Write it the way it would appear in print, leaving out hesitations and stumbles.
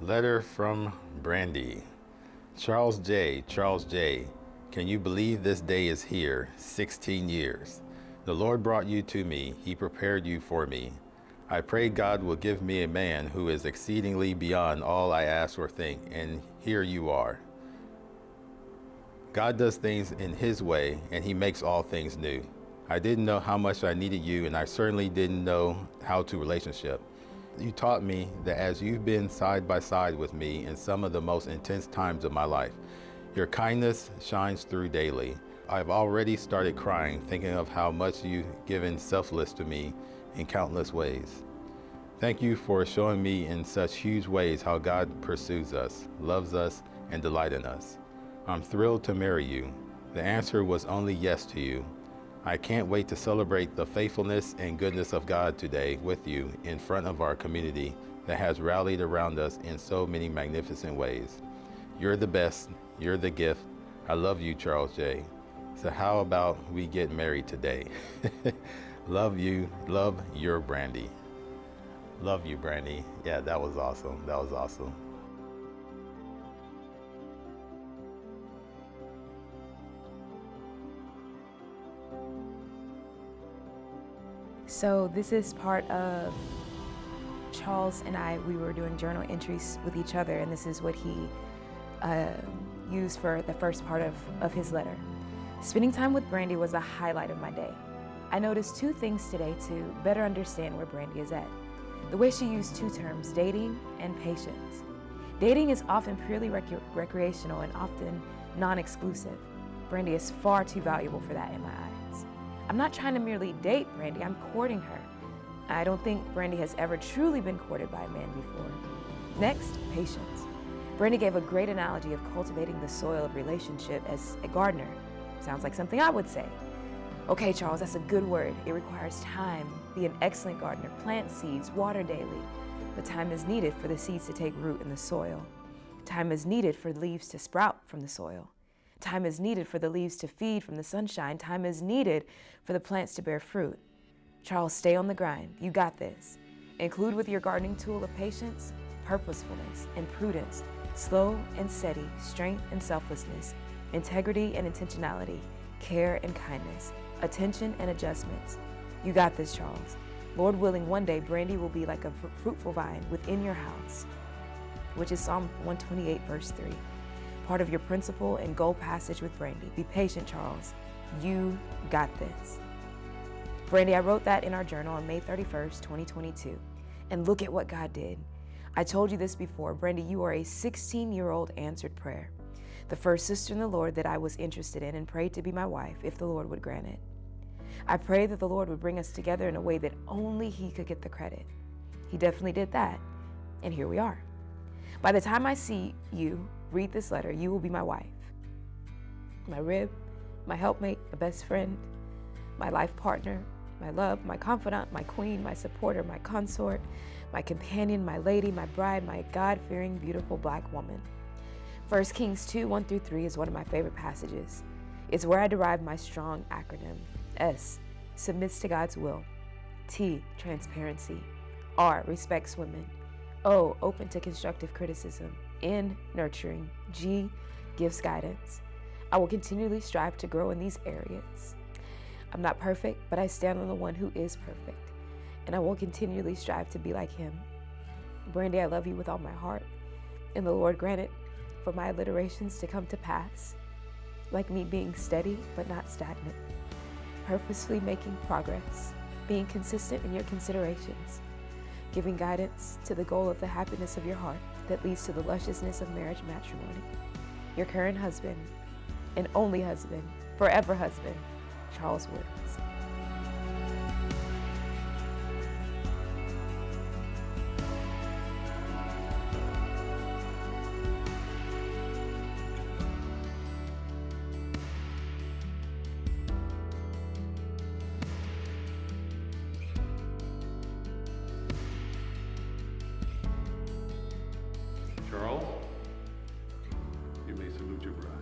Letter from Brandy. Charles J, can you believe this day is here? 16 years. The Lord brought you to me. He prepared you for me. I pray God will give me a man who is exceedingly beyond all I ask or think, and here you are. God does things in His way, and He makes all things new. I didn't know how much I needed you, and I certainly didn't know how to relationship. You taught me that as you've been side by side with me in some of the most intense times of my life, your kindness shines through daily. I've already started crying thinking of how much you've given selfless to me in countless ways. Thank you for showing me in such huge ways how God pursues us, loves us, and delights in us. I'm thrilled to marry you. The answer was only yes to you. I can't wait to celebrate the faithfulness and goodness of God today with you in front of our community that has rallied around us in so many magnificent ways. You're the best. You're the gift. I love you, Charles J. So how about we get married today? Love you. Love your Brandy. Love you, Brandy. Yeah, that was awesome. That was awesome. So this is part of Charles and I. We were doing journal entries with each other, and this is what he used for the first part of his letter. Spending time with Brandy was a highlight of my day. I noticed two things today to better understand where Brandy is at. The way she used two terms, dating and patience. Dating is often purely recreational and often non-exclusive. Brandy is far too valuable for that in my eyes. I'm not trying to merely date Brandy, I'm courting her. I don't think Brandy has ever truly been courted by a man before. Next, patience. Brandy gave a great analogy of cultivating the soil of relationship as a gardener. Sounds like something I would say. Okay, Charles, that's a good word. It requires time. Be an excellent gardener. Plant seeds, water daily. But time is needed for the seeds to take root in the soil. Time is needed for leaves to sprout from the soil. Time is needed for the leaves to feed from the sunshine. Time is needed for the plants to bear fruit. Charles, stay on the grind. You got this. Include with your gardening tool of patience, purposefulness, and prudence, slow and steady, strength and selflessness, integrity and intentionality, care and kindness, attention and adjustments. You got this, Charles. Lord willing, one day Brandy will be like a fruitful vine within your house, which is Psalm 128, verse 3. Part of your principle and goal passage with Brandy. Be patient, Charles. You got this. Brandy, I wrote that in our journal on May 31st, 2022. And look at what God did. I told you this before. Brandy, you are a 16-year-old answered prayer. The first sister in the Lord that I was interested in and prayed to be my wife if the Lord would grant it. I prayed that the Lord would bring us together in a way that only He could get the credit. He definitely did that. And here we are. By the time I see you read this letter, you will be my wife, my rib, my helpmate, my best friend, my life partner, my love, my confidant, my queen, my supporter, my consort, my companion, my lady, my bride, my God-fearing, beautiful Black woman. 1 Kings 2, 1-3 is one of my favorite passages. It's where I derive my strong acronym. S, submits to God's will. T, transparency. R, respects women. O, open to constructive criticism. N, nurturing. G, gives guidance. I will continually strive to grow in these areas. I'm not perfect, but I stand on the one who is perfect, and I will continually strive to be like Him. Brandy, I love you with all my heart, and the Lord grant it for my alliterations to come to pass, like me being steady but not stagnant, purposefully making progress, being consistent in your considerations, giving guidance to the goal of the happiness of your heart that leads to the lusciousness of marriage matrimony. Your current husband, and only husband, forever husband, Charles Woods. Charles, you may salute your bride.